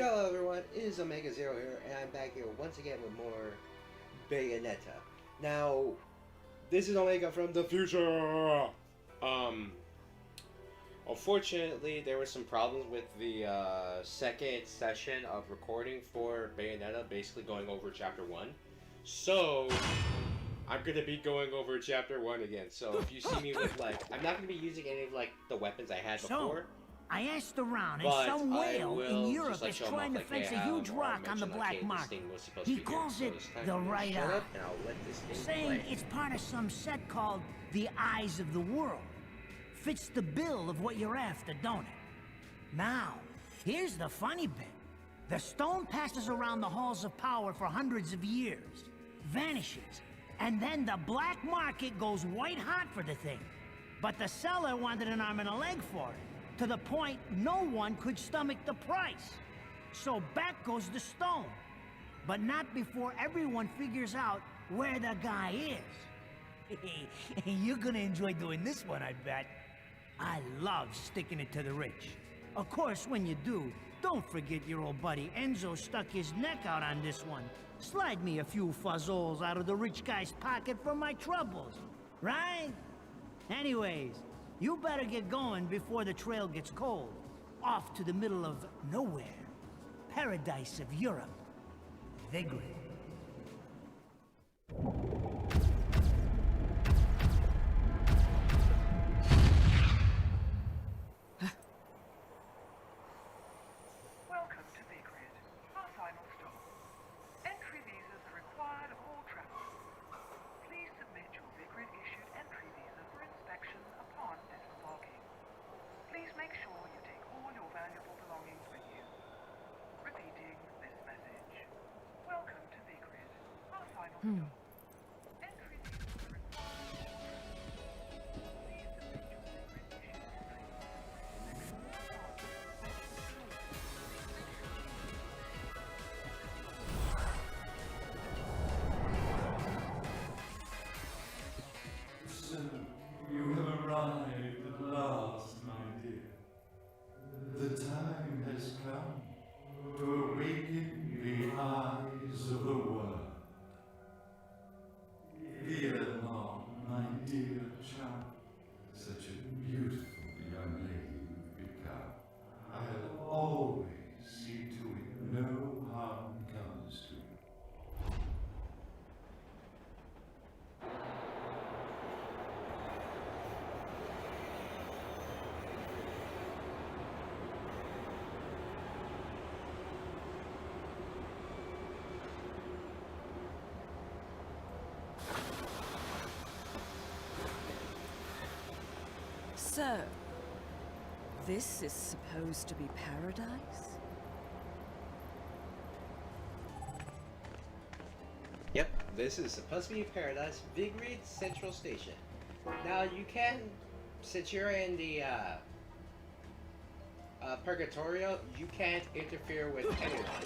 Hello everyone, it is Omega Zero here, and I'm back here once again with more Bayonetta. Now, this is Omega from the future! Unfortunately, there were some problems with the second session of recording for Bayonetta, basically going over Chapter 1. So, I'm gonna be going over Chapter 1 again, so if you see me with, I'm not gonna be using any of, the weapons I had before. I asked around, and some whale in Europe is trying to fence a huge rock on the black market. He calls it the Right Eye, saying it's part of some set called the Eyes of the World. Fits the bill of what you're after, don't it? Now, here's the funny bit. The stone passes around the halls of power for hundreds of years, vanishes, and then the black market goes white hot for the thing. But the seller wanted an arm and a leg for it, to the point no one could stomach the price. So back goes the stone. But not before everyone figures out where the guy is. You're gonna enjoy doing this one, I bet. I love sticking it to the rich. Of course, when you do, don't forget your old buddy Enzo stuck his neck out on this one. Slide me a few fuzzoles out of the rich guy's pocket for my troubles, right? Anyways, you better get going before the trail gets cold. Off to the middle of nowhere. Paradise of Europe. Vigrid. Welcome to Vigrid, our final stop. Entry visas are required of all travelers. Please submit your Vigrid-issued entry visa for inspection upon disembarking. Please make sure you take all your valuable belongings with you. Repeating this message. Welcome to Vigrid, our final stop. Entry visas are required of all travelers. Please submit your Vigrid-issued entry visa for inspection upon So, you have arrived at last, my dear. The time has come to awaken the eyes of the world. Ere long, my dear child, such a beautiful young lady you've become. I'll always see to it no harm comes to you. So, this is supposed to be paradise? Yep, this is supposed to be Paradise, Vigrid Central Station. Now you can, since you're in the Purgatorio, you can't interfere with anyone.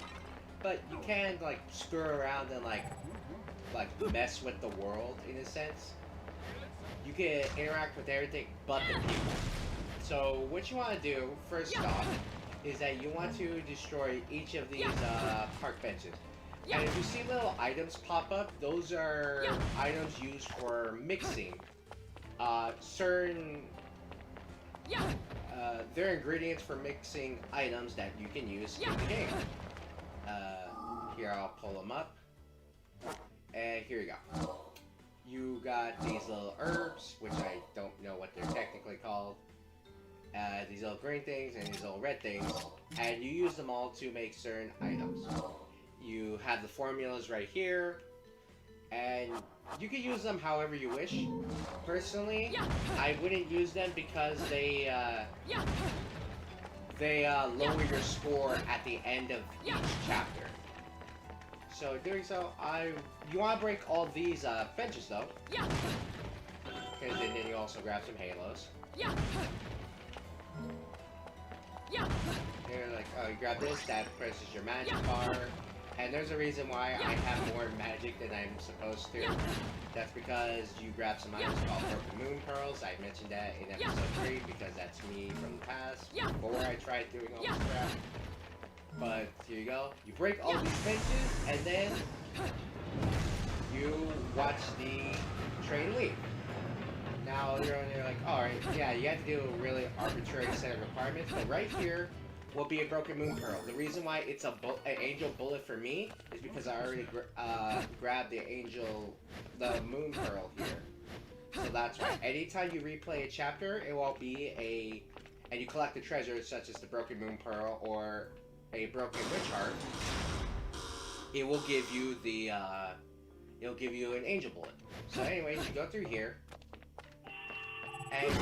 But you can screw around and mess with the world in a sense. You can interact with everything but the people. So what you want to do, first off, is that you want to destroy each of these park benches. And if you see little items pop up, those are items used for mixing certain... they're ingredients for mixing items that you can use in the game. Here, I'll pull them up. And here you go. You got these little herbs, which I don't know what they're technically called. These little green things and these little red things. And you use them all to make certain items. You have the formulas right here. And you can use them however you wish. Personally, I wouldn't use them because they lower your score at the end of each chapter. So doing so, you want to break all these benches though. Because then you also grab some halos. You're like, oh, you grab this, that presses your magic bar. And there's a reason why I have more magic than I'm supposed to. That's because you grab some items called Purple Moon Pearls. I mentioned that in episode 3 because that's me from the past. Before I tried doing all this crap. But But here you go. You break all these benches, and then you watch the train leave. Now you're like, alright, yeah, you have to do a really arbitrary set of requirements, but right here will be a broken moon pearl. The reason why it's an angel bullet for me is because I already grabbed the moon pearl here. So that's why. Anytime you replay a chapter, it will be and you collect the treasures such as the broken moon pearl or a broken witch heart, it will give you it'll give you an angel bullet. So anyways, you go through here, and you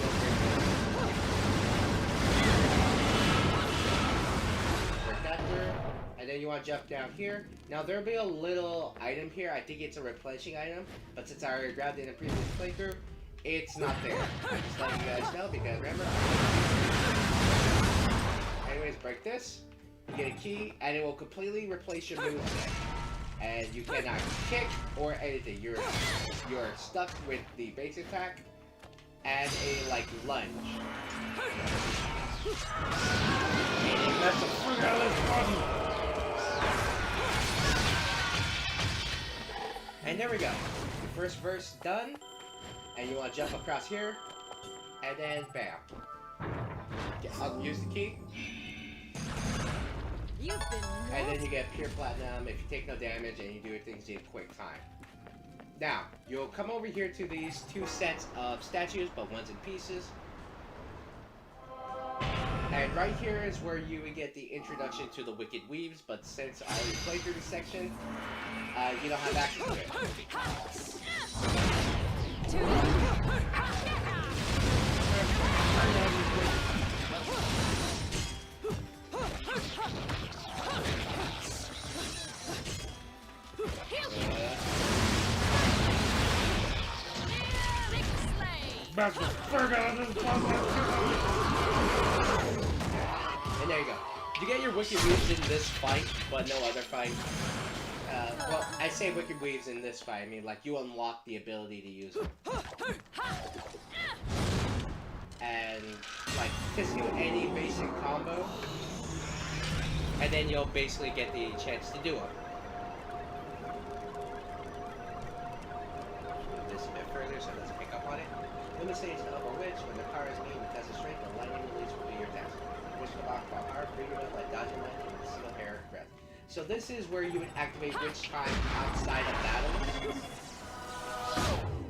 break that through, and then you want to jump down here. Now there'll be a little item here. I think it's a replenishing item, but since I already grabbed it in a previous playthrough, it's not there. I'm just letting you guys know because remember. Anyways, break this. You get a key, and it will completely replace your moveset. And you cannot kick or anything. You're stuck with the base attack and a lunge. And that's a frick out of this button. And there we go. Your first verse done. And you want to jump across here, and then bam. Use the key. And then you get pure platinum if you take no damage and you do things in quick time. Now, you'll come over here to these two sets of statues, but one's in pieces. And right here is where you would get the introduction to the Wicked Weaves, but since I already played through this section, you don't have access to it. And there you go. You get your Wicked Weaves in this fight, but no other fight. Well, I say Wicked Weaves in this fight, I mean, you unlock the ability to use them. And, just do any basic combo, and then you'll basically get the chance to do them. Move this a bit further so it doesn't pick up on it. When the stage of a witch, when the power is meeting the test of strength, the lightning release will be your test. Wish the box while hard, breathing with like dodging lightning with single hair breath. So this is where you would activate witch time outside of battle.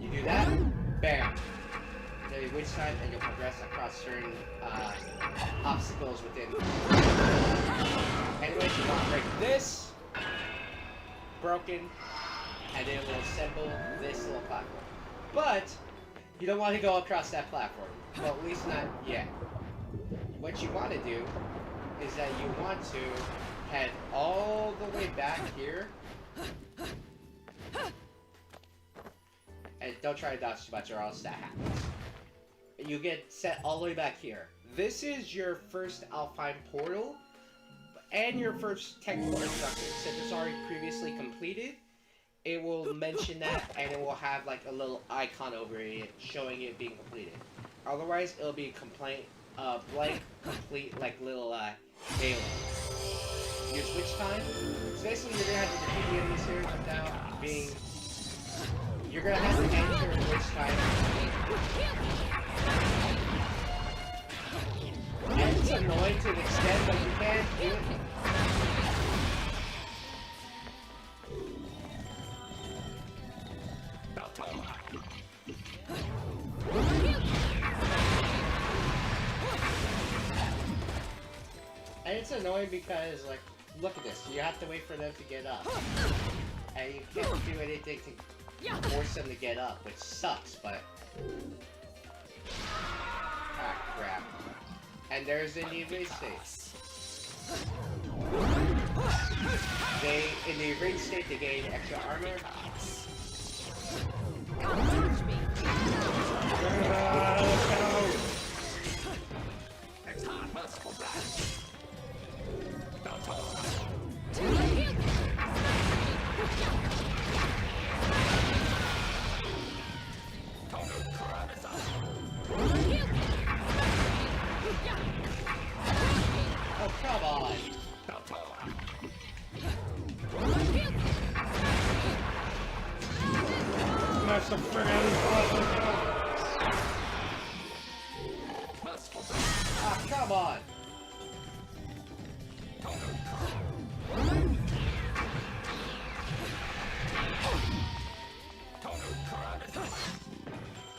You do that, bam. You witch time and you'll progress across certain obstacles within. Anyways, you want to break this, broken, and then it will assemble this little platform. But you don't want to go across that platform. Well, at least not yet. What you want to do is that you want to head all the way back here. And don't try to dodge too much or else that happens. You get set all the way back here. This is your first Alpine portal and your first technical instruction. Since it's already previously completed, it will mention that and it will have a little icon over it showing it being completed. Otherwise, it'll be blank, complete, little halo. Use witch time. So basically, you're gonna have to defeat the enemies here without being. You're gonna have to enter witch time. And it's annoying to an extent, but you can't do it. And it's annoying because, look at this. You have to wait for them to get up. And you can't do anything to force them to get up, which sucks, but... Ah, crap. And there's the new raid state. In the raid state, they gain extra armor. Touch me. Let's go! Oh, come on! the frick out of this button. Ah, come on.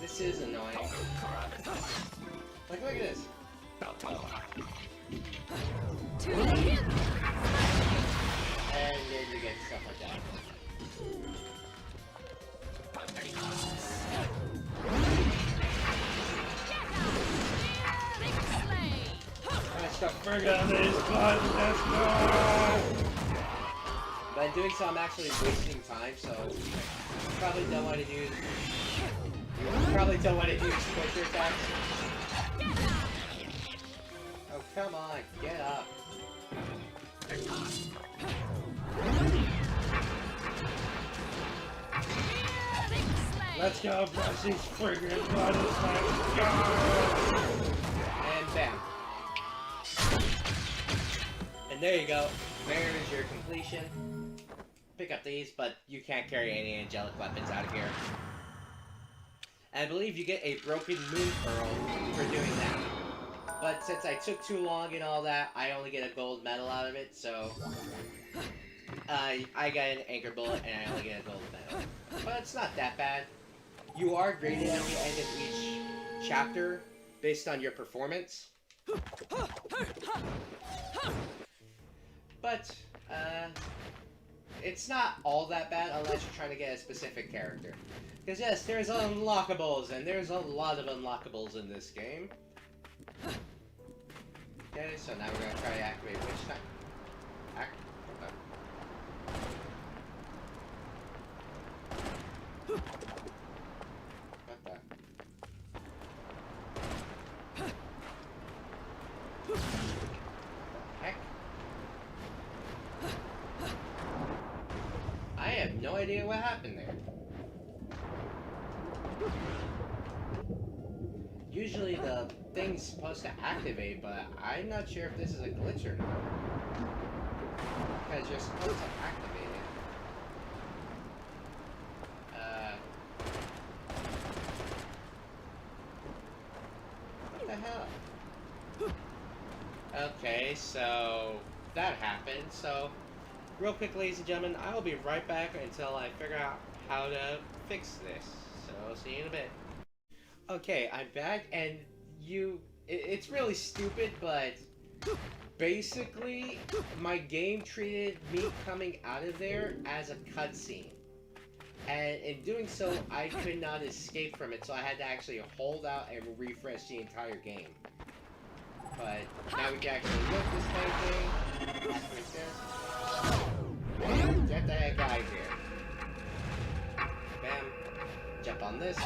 This is annoying. Like, look at this. And then you get stuff like that. Let's go frick out of these buttons, let's go! By doing so, I'm actually wasting time, so you probably don't want to use... You probably don't want to use quicker attacks. Oh, come on, get up. Let's go, press these friggin' buttons, let's go! And bam. And there you go. There's your completion. Pick up these, but you can't carry any angelic weapons out of here. And I believe you get a broken moon pearl for doing that. But since I took too long and all that, I only get a gold medal out of it, so... I got an anchor bullet and I only get a gold medal. But it's not that bad. You are graded at the end of each chapter based on your performance. But, it's not all that bad unless you're trying to get a specific character. Because yes, there's unlockables, and there's a lot of unlockables in this game. Okay, so now we're gonna try to activate which time? What the? Heck? I have no idea what happened there. Usually the thing's supposed to activate, but I'm not sure if this is a glitch or not. Because you're supposed to activate it. What the hell? Okay, so that happened. So, real quick, ladies and gentlemen, I will be right back until I figure out how to fix this. So, see you in a bit. Okay, I'm back, and it's really stupid, but basically, my game treated me coming out of there as a cutscene. And in doing so, I could not escape from it, so I had to actually hold out and refresh the entire game. But now we can actually look this thing, activate this, and get the heck out of here. Bam. Jump on this.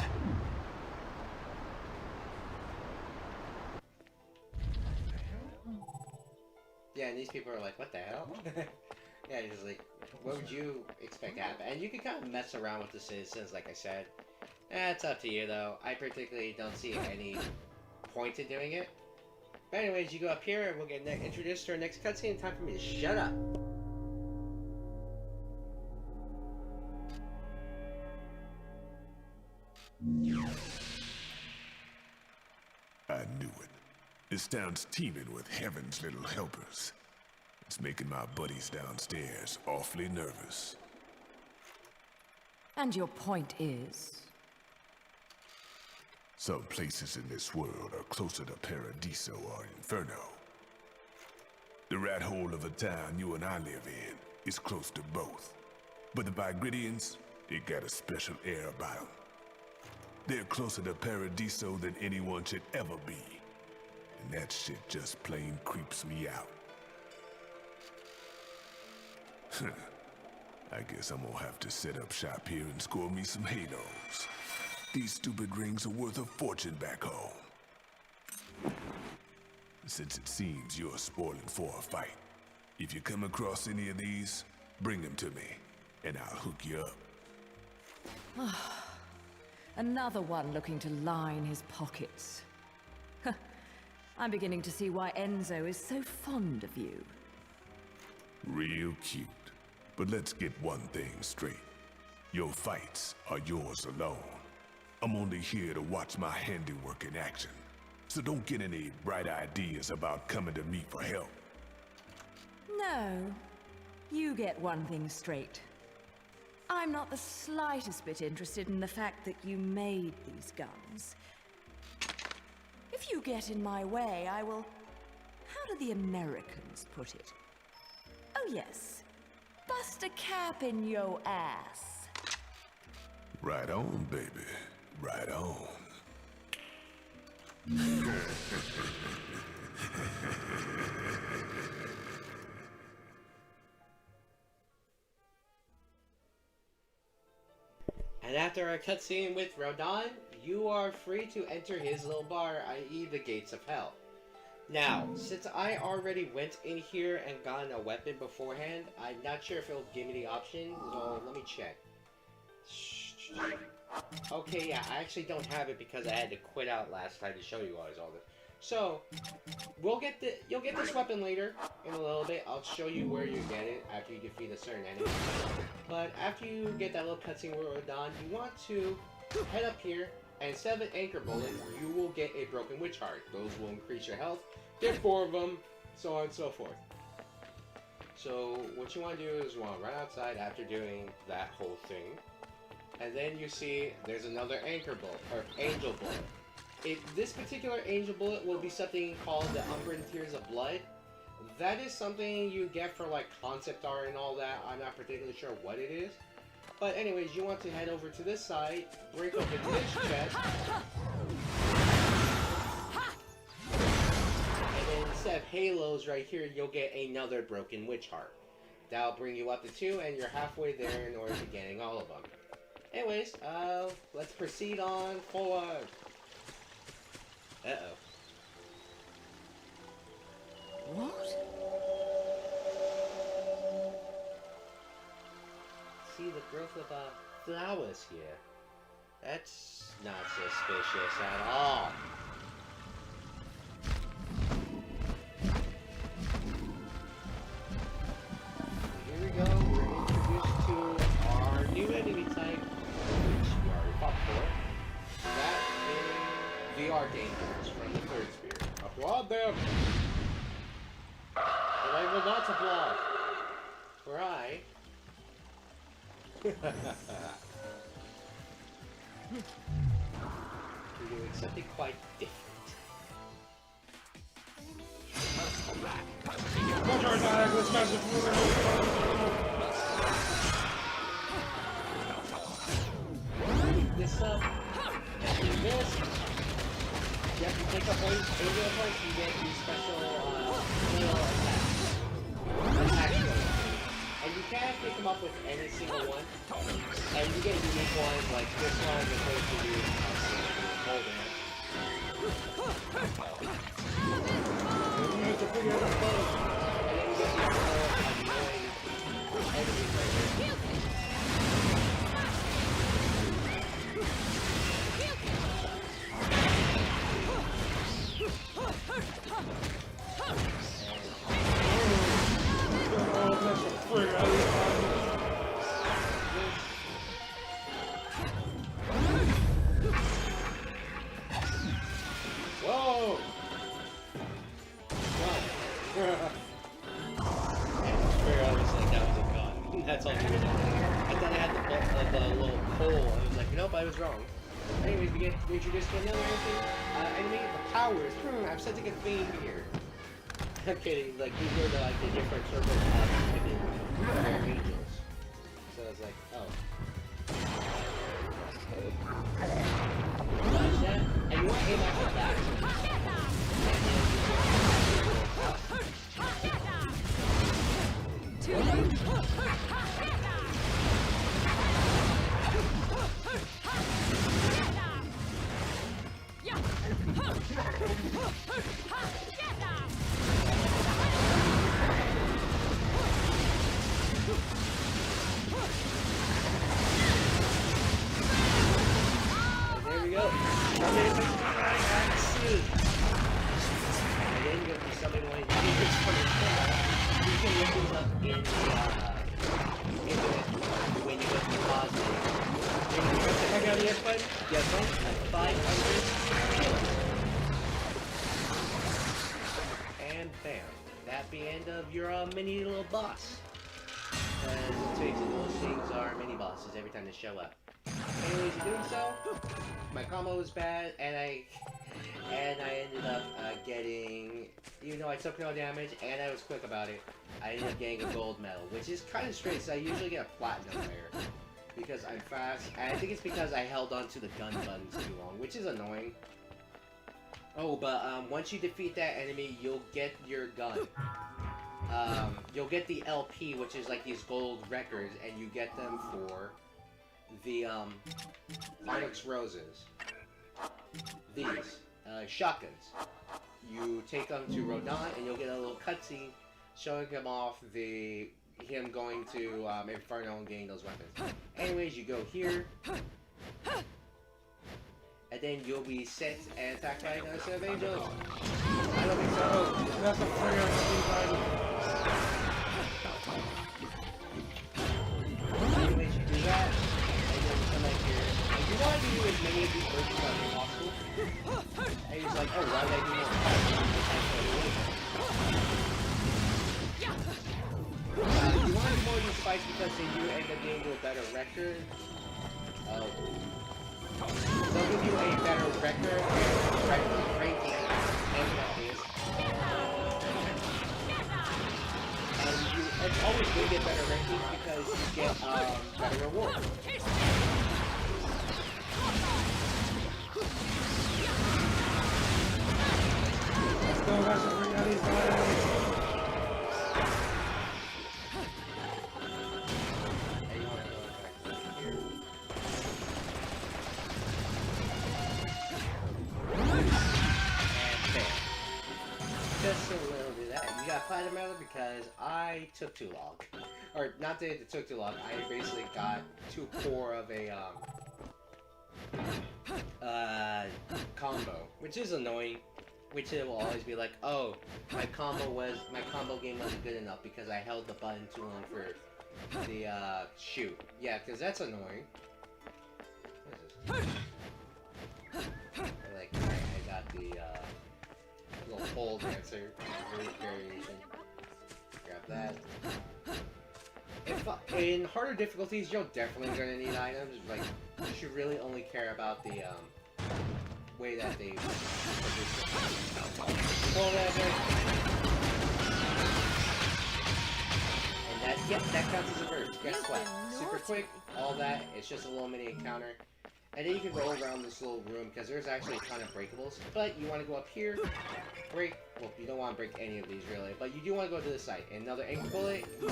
Yeah, and these people are like, what the hell? Yeah, it's like, what would you expect to happen? And you can kind of mess around with the citizens, like I said. It's up to you, though. I particularly don't see any point to doing it. But anyways, you go up here, and we'll get introduced to our next cutscene. Time for me to shut up. I knew it. This town's teeming with heaven's little helpers. It's making my buddies downstairs awfully nervous. And your point is? Some places in this world are closer to Paradiso or Inferno. The rat hole of a town you and I live in is close to both. But the Vigridians, they got a special air about them. They're closer to Paradiso than anyone should ever be. And that shit just plain creeps me out. I guess I'm gonna have to set up shop here and score me some halos. These stupid rings are worth a fortune back home. Since it seems you're spoiling for a fight, if you come across any of these, bring them to me, and I'll hook you up. Another one looking to line his pockets. I'm beginning to see why Enzo is so fond of you. Real cute. But let's get one thing straight. Your fights are yours alone. I'm only here to watch my handiwork in action. So don't get any bright ideas about coming to me for help. No. You get one thing straight. I'm not the slightest bit interested in the fact that you made these guns. If you get in my way, I will... How do the Americans put it? Oh yes. Bust a cap in yo ass. Right on, baby. Right on. And after a cutscene with Rodon, you are free to enter his little bar, i.e. the Gates of Hell. Now, since I already went in here and gotten a weapon beforehand, I'm not sure if it'll give me the option, so let me check. Okay, yeah, I actually don't have it because I had to quit out last time to show you guys all this. So, you'll get this weapon later, in a little bit. I'll show you where you get it after you defeat a certain enemy. But after you get that little cutscene with Rodon, you want to head up here, and instead of an anchor bullet, you will get a broken witch heart. Those will increase your health. Get 4 of them, so on and so forth. So, what you want to do is you want to run outside after doing that whole thing. And then you see there's another anchor bullet, or angel bullet. This particular angel bullet will be something called the Umbran Tears of Blood. That is something you get for like concept art and all that. I'm not particularly sure what it is. But anyways, you want to head over to this side, break open this chest. And then instead of halos right here, you'll get another broken witch heart. That'll bring you up to 2 and you're halfway there in order to getting all of them. Anyways, let's proceed on forward. Uh-oh. What? See the growth of flowers here. That's not suspicious at all. Here we go. We're introduced to our new enemy type, which we already fought for. That is the Archangels from the Third Spirit. Applaud them! But I will not applaud. For I... We're doing something quite different. This up. Do this. You have to take up one area points and get these special little attacks. And you can't pick them up with any single one. And you get unique ones like this one, the first to use hold it. You have to figure out the both. And then you get these annoying enemies right here. Whoa! That's all. I thought I had the little pole. I was like, nope, I was wrong. Anyways, we get introduced to another enemy. The powers. I'm sensing a theme here. I'm kidding. Like these are like the different circles of angels. So I was like, oh. Dodge that, and you want to aim at the back. Too late. There we go. And then you have to summon one of these from the corner. You can look these up in the when you go to the pause menu. Then you press the on the X button, you have 500. And bam. That be end of your mini little boss. And takes and those things are mini bosses every time they show up. Anyways, in doing so, my combo was bad, and I ended up getting, even though I took no damage and I was quick about it, I ended up getting a gold medal, which is kind of strange. So I usually get a platinum there because I'm fast, and I think it's because I held on to the gun buttons too long, which is annoying. Oh, but once you defeat that enemy, you'll get your gun. You'll get the LP, which is like these gold records, and you get them for the Onyx Roses. These shotguns. You take them to Rodin, and you'll get a little cutscene showing him off him going to Inferno and getting those weapons. Anyways, you go here, and then you'll be set and attacked by another set of angels. I don't think so. That's a prayer of everybody. Anyways, you do that, and then you come back here. And you want to do as many of these versions as possible. And he's like, oh, why did I do more? You want to do more of these fights because then you end up getting to a better record. They'll give you a better record ranking and that is. It's always good to get better rankings because you get better rewards. Let's go, guys, and bring out these guys. Just a little bit of that. You got platinum medal because I took too long. Or, not that it took too long, I basically got too poor of a, combo. Which is annoying. Which it will always be like, oh, my combo game wasn't good enough because I held the button too long for the, shoot. Yeah, because that's annoying. What is this? Like, I got the, little pole dancer variation. Grab that. In harder difficulties, you're definitely gonna need items. Like, you should really only care about the way that they produce it. Pull that there. And that, yep, that counts as a burst. Guess what? Super quick, all that. It's just a little mini encounter. And then you can roll around this little room, because there's actually a ton of breakables. But you want to go up here, break, well, you don't want to break any of these, really. But you do want to go to the site. Another ink bullet, you'll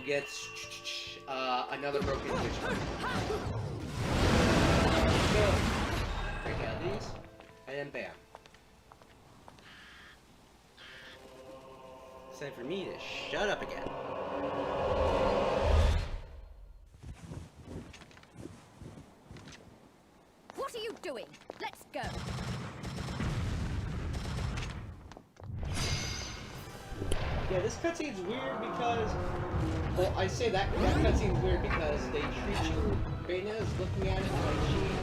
get another broken witch. Go. Break out these, and then bam. It's time for me to shut up again. What are you doing? Let's go. Yeah, this cutscene's weird because... Well, I say that cutscene's weird because they treat you... Bayonetta's looking at it like she's...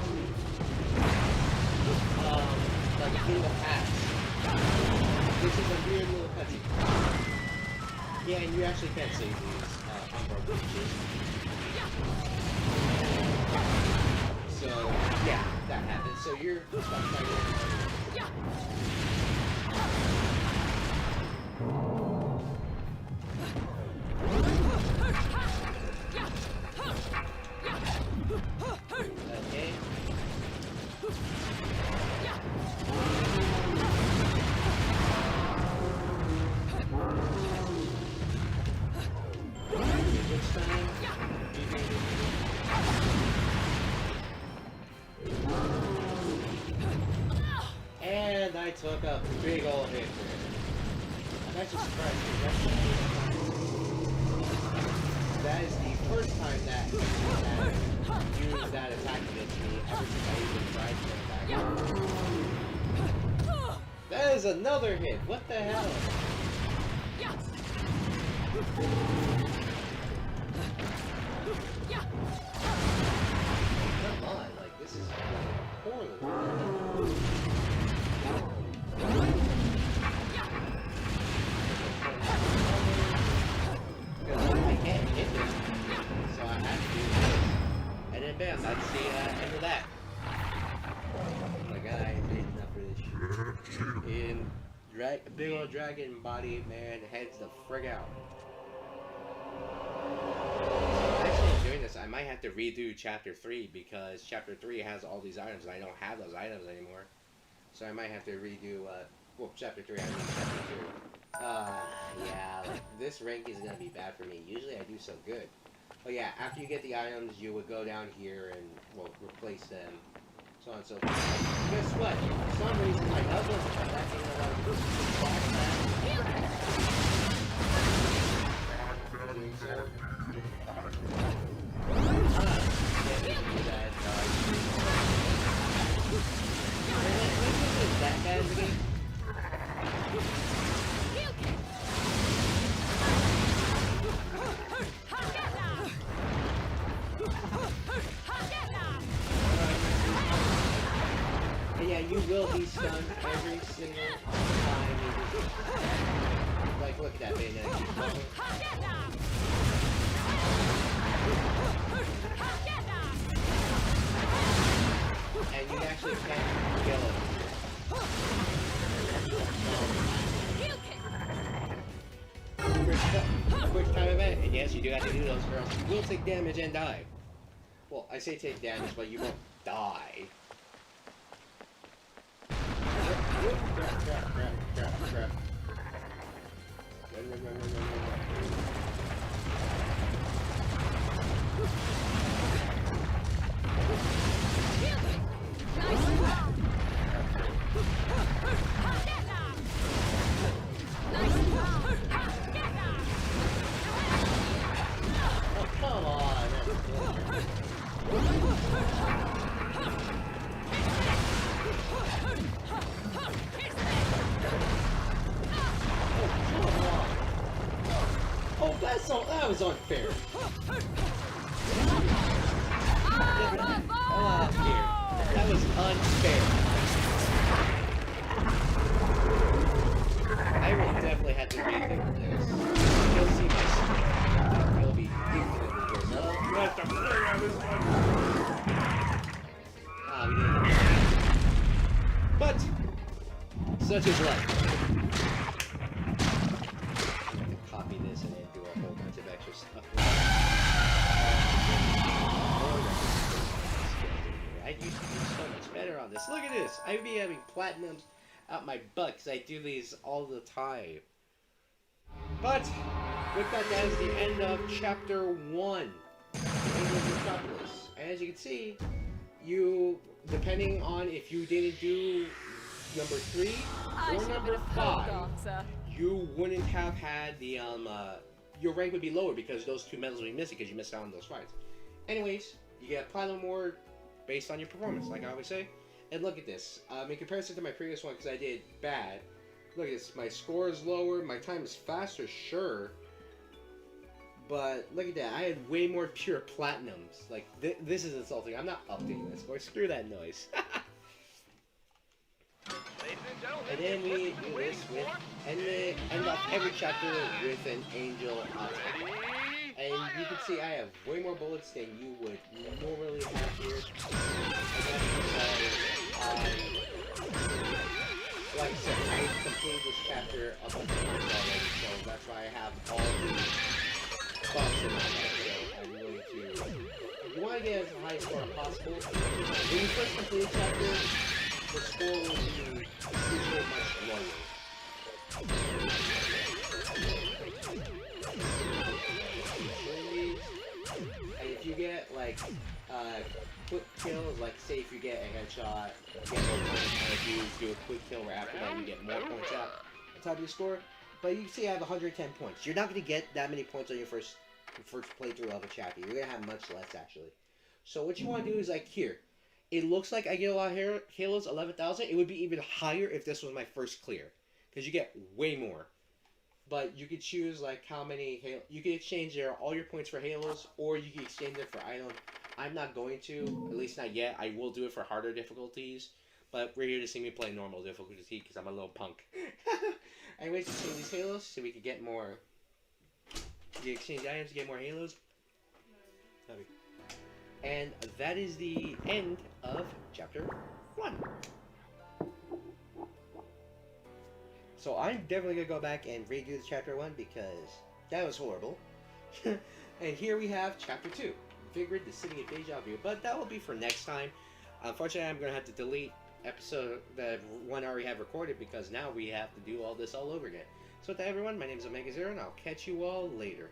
like in the past. This is a weird little cutscene. Yeah, and you actually can't save these unbroken witches. So, yeah, that happens. So you're stuck right here. Okay. Which time? And I took a big old hit for it. I'm actually surprised because that is the first time that used that attack against me ever since I even tried to attack. That is another hit! What the hell? big old dragon body, man, heads the frig out. Actually, doing this, I might have to redo Chapter 3 because Chapter 3 has all these items and I don't have those items anymore. So I might have to redo, well, Chapter 3, I mean Chapter 2. Yeah, like, this rank is gonna be bad for me. Usually I do so good. But yeah, after you get the items, you would go down here and, well, replace them. So on and so forth. Guess what? For some reason, my health wasn't attacking a lot of that bad in the game? And yeah, you will be stunned every single time you do this. Like, look at that Bayonetta keep going. And you actually can't kill it. Quick time event, and yes, you do have to do those, or else you will take damage and die. Well, I say take damage, but you won't die. Crap. Oh, come on. Oh, that was unfair. That was unfair. I will definitely have to rethink this. You'll see my skin. You'll be infinitely good. No, you have to play on this one. Ah, we didn't. But such is life. Copy this and then do a whole bunch of extra stuff. I used to do so much better on this. Look at this. I'd be having platinums out my butt because I do these all the time. But with that, that is the end of Chapter 1 of Metropolis. And as you can see, you, depending on if you didn't do number 3 or number 5, you wouldn't have had the, your rank would be lower because those 2 medals would be missing because you missed out on those fights. Anyways, you get a platinum award based on your performance, like I always say. And look at this. In comparison to my previous one, because I did bad, look at this. My score is lower, my time is faster, sure. But look at that. I had way more pure platinums. Like, this is insulting. I'm not updating this score. Screw that noise. And then we do this with, end off every chapter with an angel attack. And you can see I have way more bullets than you would normally have here. And that's because, like I said, I completed this chapter a bunch of times already, so that's why I have all the buffs in my head. So I'm going to, you want to get as high a score as possible. When you first complete a chapter, the score will be usually much lower. And if you get like quick kills, like say if you get a headshot, you get more points, and if you do a quick kill where after that you get more points out on top of your score. But you can see I have 110 points. You're not going to get that many points on your first playthrough of a chapter. You're going to have much less actually. So what you want to do is like here. It looks like I get a lot of halos, 11,000. It would be even higher if this was my first clear. Because you get way more. But you could choose like how many halos. You can exchange all your points for halos, or you can exchange them for items. I'm not going to, at least not yet. I will do it for harder difficulties. But we're here to see me play normal difficulty because I'm a little punk. Anyways, exchange these halos so we can get more. You exchange items to get more halos. And that is the end of Chapter 1. So I'm definitely gonna go back and redo the chapter 1 because that was horrible. And here we have chapter 2, Vigrid, the City of Deja Vu. But that will be for next time. Unfortunately, I'm gonna have to delete episode the one I already have recorded because now we have to do all this all over again. So with that, everyone, my name is Omega Zero, and I'll catch you all later.